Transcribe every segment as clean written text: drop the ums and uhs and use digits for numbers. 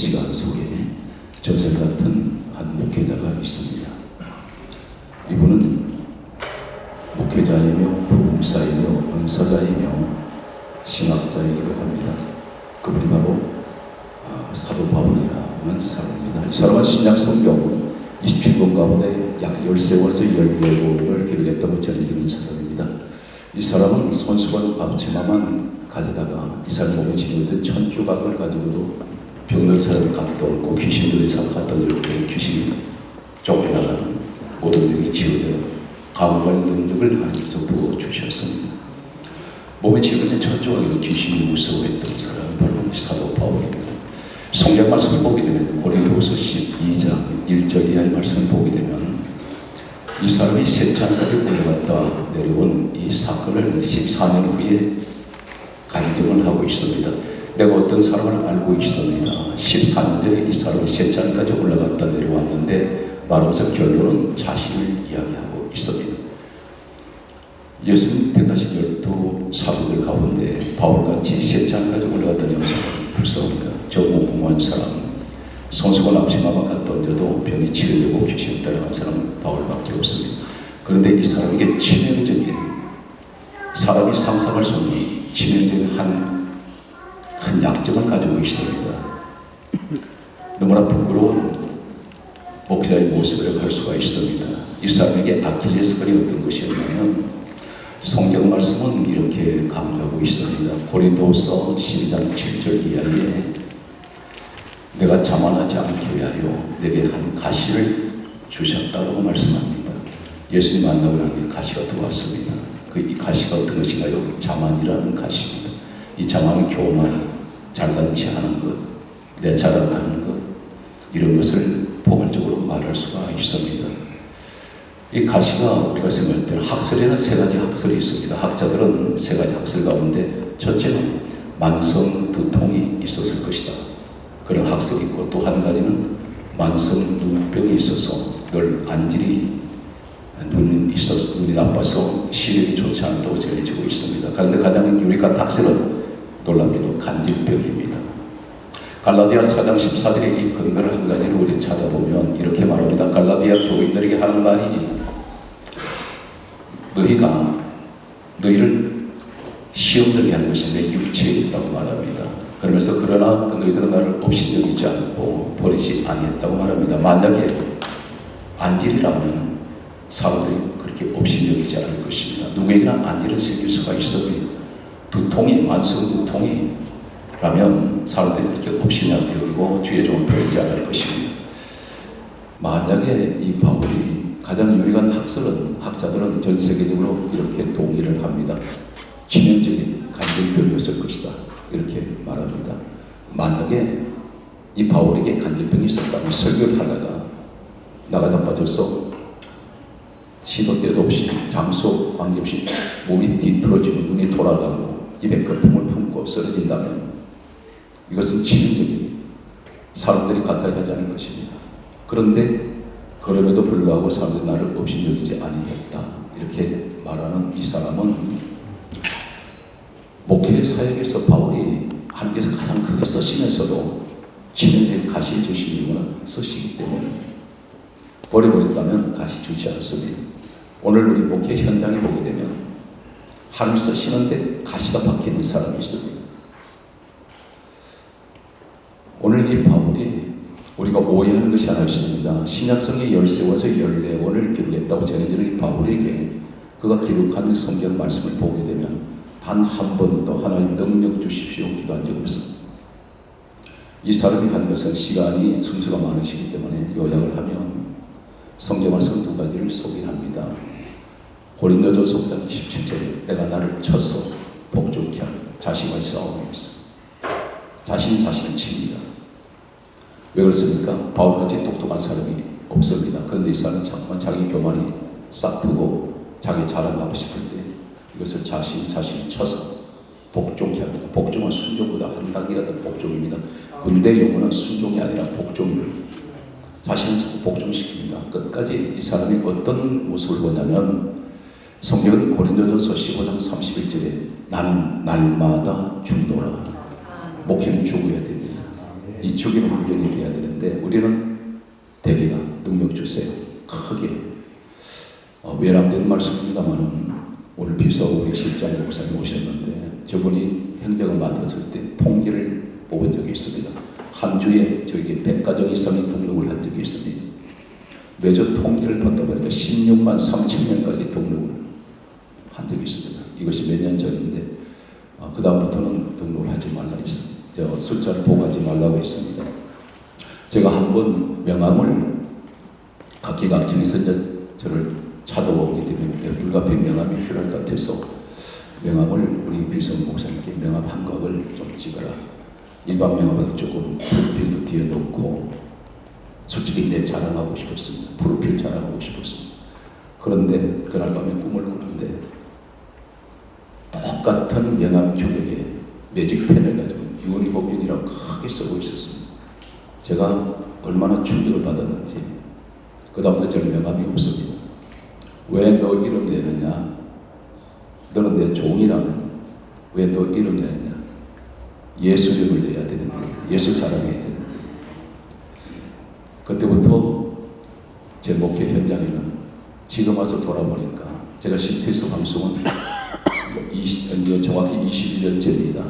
시간 속에 전설 같은 한 목회자가 있습니다. 이분은 목회자이며 부흥사이며 은사자이며 신학자이기도 합니다. 그분이 바로 사도 바울이라는 사람입니다. 이 사람은 신약 성경 27권 가운데 약 13권에서 14권을 기록했다고 전해지는 사람입니다. 이 사람은 손수건 앞치마만 가져다가 이 사람 몸에 지니던 천조각을 가지고도 병든 사람을 갖다 옳고 귀신들의 사람 갖다 이렇게 귀신이 쫓겨나가는 모든 병이 치유되는 강할 능력을 하나님께서 부어주셨습니다. 몸에 지니던 천조각에도 귀신이 무서워했던 사람이 바로 사도 바울입니다. 성경 말씀을 보게 되면 고린도후서 12장 1절 이하의 말씀을 보게 되면 이 사람이 세찬까지 올라갔다 내려온 이 사건을 14년 후에 간증을 하고 있습니다. 내가 어떤 사람을 알고 있습니다. 14년 전에 이 사람이 세찬까지 올라갔다 내려왔는데 말하면서 결론은 자신을 이야기하고 있습니다. 예수님 택하신 12 사도들 가운데 바울같이 세찬까지 올라갔다 내려온 사람은 불쌍합니다. 저 무공한 사람, 손수건 앞치마만 갖다 던져도 병이 치료되고 귀신이 따라간 사람은 바울밖에 없습니다. 그런데 이 사람에게 치명적인, 사람이 상상할 수 없는 치명적인 한 약점을 가지고 있습니다. 너무나 부끄러운 목사의 모습을 할 수가 있습니다. 이 사람에게 아킬레스건이 어떤 것이었냐면 성경 말씀은 이렇게 강조하고 있습니다. 고린도후서 12장 7절 이하에 내가 자만하지 않게 위하여 내게 한 가시를 주셨다고 말씀합니다. 예수님 만나고 난 뒤에 가시가 들어왔습니다. 이 가시가 어떤 것인가요? 자만이라는 가시입니다. 이 자만은 교만, 잘난치 하는 것, 내 자랑하는 것, 이런 것을 포괄적으로 말할 수가 있습니다. 이 가시가 우리가 생각할 때는 학설에는 세 가지 학설이 있습니다. 학자들은 세 가지 학설 가운데 첫째는 만성 두통이 있었을 것이다. 그런 학설이 있고 또 한 가지는 만성 눈병이 있어서 늘 안질이 눈이 나빠서 시력이 좋지 않다고 전해지고 있습니다. 그런데 가장 유력한 학설은 놀랍게도 간질병입니다. 갈라디아 4장 14절의 이 근거를 한 가지를 우리 찾아보면 이렇게 말합니다. 갈라디아 교인들에게 하는 말이 너희를 시험 들게 하는 것이 내 육체에 있다고 말합니다. 그러면서 그러나 너희들은 나를 없이 여기지 않고 버리지 아니했다고 말합니다. 만약에 안질이라면 사람들이 그렇게 없이 여기지 않을 것입니다. 누구에게나 안질은 생길 수가 있습니다. 두통이 만성 두통이라면 사람들이 그렇게 없이 여기고 주의 종을 버리지 않을 것입니다. 만약에 이 바울이 가장 유력한 학자들은 전 세계적으로 이렇게 동의를 합니다. 치명적인 간질병이었을 것이다. 이렇게 말합니다. 만약에 이 바울에게 간질병이 있었다면 설교를 하다가 나가다 빠져서 시도 때도 없이 장소 관계없이 몸이 뒤틀어지고 눈이 돌아가고 입에 거품을 품고 쓰러진다면 이것은 치명적인, 사람들이 가까이 하지 않을 것입니다. 그런데 그럼에도 불구하고 사람들이 나를 없이 여기지 아니했다. 이렇게 말하는 이 사람은 목회 사역에서 바울이 하나님께서 가장 크게 쓰시면서도 치명적인 가시 주시는 것은 쓰시기 때문에 버려버렸다면 가시 주지 않습니다. 오늘 우리 목회 현장에 보게 되면 하나님 쓰시는데 가시가 박혀있는 사람이 있습니다. 오늘 이 바울이 우리가 오해하는 것이 하나 있습니다. 신약성의 13권에서 14권을 기록했다고 전해지는 이 바울에게 그가 기록한 성경 말씀을 보게 되면 단 한 번도 하나님 능력 주십시오 기도한 적 없습니다. 이 사람이 한 것은 시간이 순서가 많으시기 때문에 요약을 하면 성경 말씀 두 가지를 소개합니다. 고린도전서 5장 27절에 내가 나를 쳐서 복종케 하며 자신과 싸움이었어. 자신을 칩니다. 왜 그렇습니까? 바울같이 똑똑한 사람이 없습니다. 그런데 이 사람은 자꾸만 자기 교만이 싹트고 자기 자랑하고 싶을 때 이것을 자신을 쳐서 복종케 합니다. 복종은 순종보다 한 단계가 더 복종입니다. 군대 용어는 순종이 아니라 복종입니다. 자신을 자꾸 복종시킵니다. 끝까지 이 사람이 어떤 모습을 보냐면 성경은 고린도전서 15장 31절에 나는 날마다 죽노라. 목회는 죽어야 됩니다. 이쪽에는 훈련이 돼야 되는데 우리는 대개가 능력 주세요. 크게 외람된 말씀입니다만은 오늘 비서하고 우리 실장 목사님 오셨는데 저분이 행정을 맡았을 때 통계를 뽑은 적이 있습니다. 한 주에 저에게 100가정 이상의 등록을 한 적이 있습니다. 매주 통계를 받다 보니까 16만 3천 명까지 등록을 한 적이 있습니다. 이것이 몇 년 전인데 그 다음부터는 등록을 하지 말라고 했습니다. 저 숫자를 보고하지 말라고 했습니다. 제가 한번 명함을 각기각층에서 저를 찾아오게 되면 불가피한 명함이 필요할 것 같아서 명함을 우리 빌선 목사님께 명함 한 각을 좀 찍어라. 일반 명함은 조금 프로필도 뒤에 놓고 솔직히 내 자랑하고 싶었습니다. 프로필 자랑하고 싶었습니다. 그런데 그날 밤에 꿈을 꾸는데 똑같은 명함 조격에 매직펜을 가지고 유언법인이라고 크게 쓰고 있었습니다. 제가 얼마나 충격을 받았는지 그 다음부터 저는 명함이 없습니다. 왜 너 이름 내느냐? 너는 내 종이라면 왜 너 이름 내느냐? 예수 이름을 내야 되는데 예수 자랑해야 되는데 그때부터 제 목회 현장에는 지금 와서 돌아보니까 제가 CT에서 방송은 정확히 21년째입니다.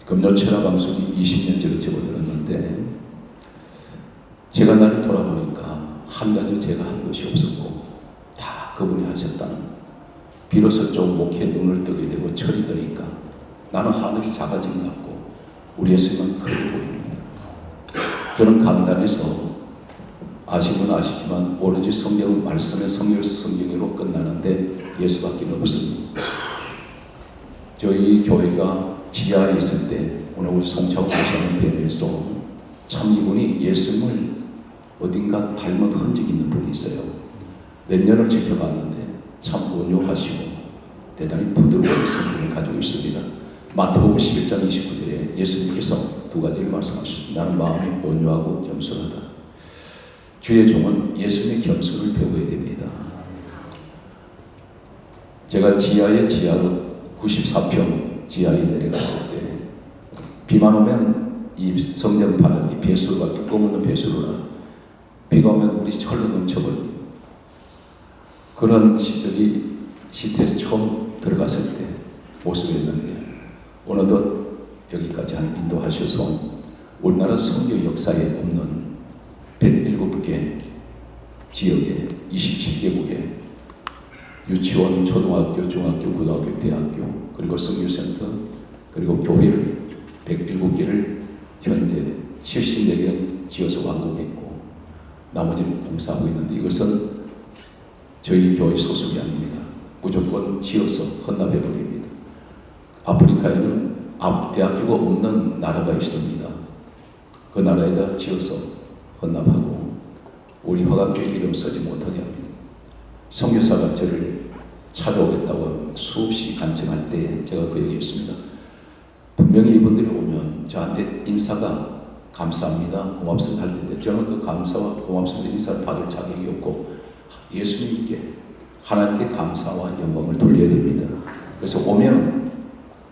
금요철야 방송이 20년째로 접어들었는데 제가 나를 돌아보니까 한 가지 제가 한 것이 없었고 다 그분이 하셨다는 비로소 좀 목회에 눈을 뜨게 되고 철이 드니까 나는 하늘이 작아진 것 같고 우리 예수님은 크게 보입니다. 저는 강단에서 아시면 아시지만 오로지 성경은 말씀의 성경으로 끝나는데 예수밖에 없습니다. 저희 교회가 지하에 있을 때 오늘 우리 송차고 하시는 뱀에서 참 이분이 예수님을 어딘가 닮은 흔적이 있는 분이 있어요. 몇 년을 지켜봤는데 참 온유하시고 대단히 부드러운 성품을 가지고 있습니다. 마태복음 11장 29절에 예수님께서 두 가지를 말씀하셨습니다. 나는 마음이 온유하고 겸손하다. 주의 종은 예수님의 겸손을 배워야 됩니다. 제가 지하로 94평 지하에 내려갔을 때 비만 오면 이 성전 바닥이 배수로가 뚜껑 없는 배수로라 비가 오면 물이 철로 넘쳐버립니다. 그런 시절이 시태에서 처음 들어갔을 때 모습이었는데 어느덧 여기까지 인도하셔서 우리나라 선교 역사에 없는 107개 지역에 27개국에 유치원, 초등학교, 중학교, 고등학교, 대학교 그리고 선교센터 그리고 교회를 107개를 현재 74개는 지어서 완공했고 나머지는 공사하고 있는데 이것은 저희 교회 소속이 아닙니다. 무조건 지어서 헌납해버립니다. 아프리카에는 대학교가 없는 나라가 있습니다. 그 나라에다 지어서 헌납하고 우리 화각교회 이름 쓰지 못하게 합니다. 선교사가 저를 찾아오겠다고 수없이 간청할 때 제가 그 얘기했습니다. 분명히 이분들이 오면 저한테 인사가 감사합니다, 고맙습니다 할 텐데 저는 그 감사와 고맙습니다 인사를 받을 자격이 없고 예수님께 하나님께 감사와 영광을 돌려야 됩니다. 그래서 오면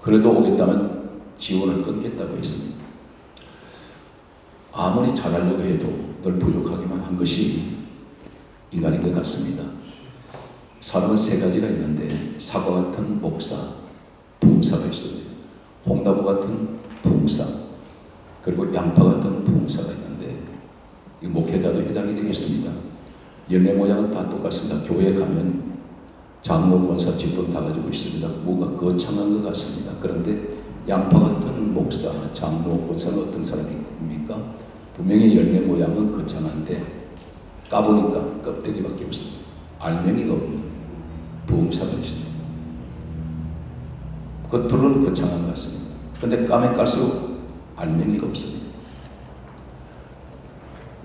그래도 오겠다면 지원을 끊겠다고 했습니다. 아무리 잘하려고 해도 늘 부족하기만 한 것이 인간인 것 같습니다. 사람은 세 가지가 있는데 사과 같은 목사, 부흥사가 있습니다. 홍나무 같은 부흥사, 그리고 양파 같은 부흥사가 있는데 이 목회자도 해당이 되겠습니다. 열매 모양은 다 똑같습니다. 교회에 가면 장로, 권사, 집돈 다 가지고 있습니다. 뭔가 거창한 것 같습니다. 그런데 양파 같은 목사, 장로, 권사는 어떤 사람입니까? 분명히 열매 모양은 거창한데 까보니까 껍데기밖에 없습니다. 알맹이가 없는 부흥사가 있습니다. 겉으로는 거창한 것 같습니다. 그런데 까면 깔수록 알맹이가 없습니다.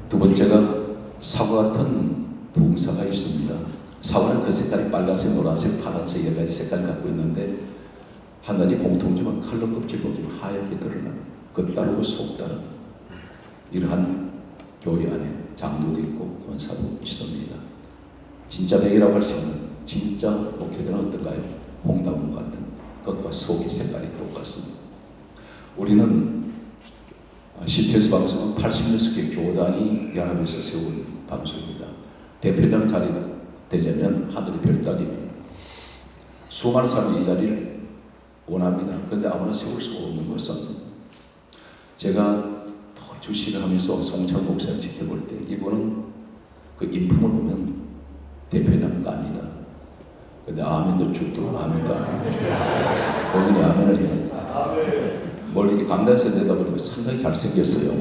두 번째가 사과 같은 부흥사가 있습니다. 사과는 그 색깔이 빨간색, 노란색, 파란색 여러 가지 색깔을 갖고 있는데 한 가지 공통점은 칼로 껍질 보면 하얗게 드러나는 겉 다르고 속 다른 이러한 교회 안에 장로도 있고 권사도 있습니다. 진짜 백이라고 할 수 있는 진짜 목회자는 어떤가요? 홍나무 같은 것과 속의 색깔이 똑같습니다. 우리는 CTS 방송은 80여 개 교단이 연합해서 세운 방송입니다. 대표장 자리 되려면 하늘의 별 따기입니다. 수많은 사람이 이 자리를 원합니다. 그런데 아무나 세울 수 없는 것은 제가 주시를 하면서 송창 목사를 지켜볼 때 이분은 그 인품을 보면 대표장감이다. 근데 아멘도 죽도록 아멘도 본인이 아멘을 해야지. 멀리 강단에서 내다보니까 상당히 잘생겼어요.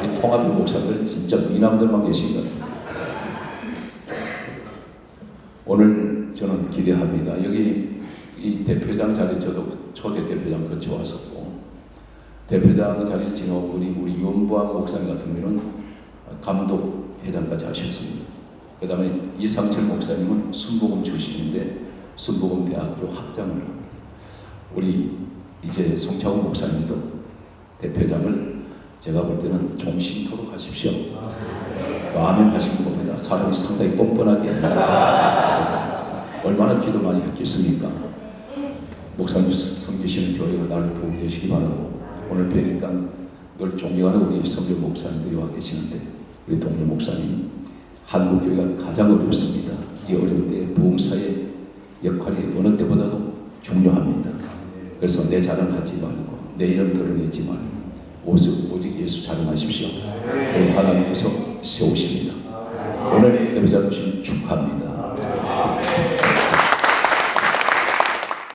이 통합의 목사들은 진짜 미남들만 계신 거예요. 오늘 저는 기대합니다. 여기 이 대표장 자리 저도 초대 대표장 근처 왔었고 대표장 자리를 지나온 분이 우리 윤보암 목사님 같은 경우는 감독 회장까지 하셨습니다. 그 다음에 이상철 목사님은 순복음 출신인데 순복음 대학교 학장을 합니다. 우리 이제 송창훈 목사님도 대표장을 제가 볼 때는 종신토록 하십시오. 아멘 하신 겁니다. 사람이 상당히 뻔뻔하게 얼마나 기도 많이 했겠습니까? 목사님 섬기시는 교회가 나를 도움 되시기 바라고 오늘 뵈니까 늘 존경하는 우리 선교 목사님들이 와 계시는데 우리 동료 목사님 한국교회가 가장 어렵습니다. 이 어려울 때 부흥사의 역할이 어느 때보다도 중요합니다. 그래서 내 자랑하지 말고 내 이름 드러내지 말고 오직 예수 자랑하십시오. 그럼 하나님께서 세우십니다. 오늘 예배자 주신 축하합니다.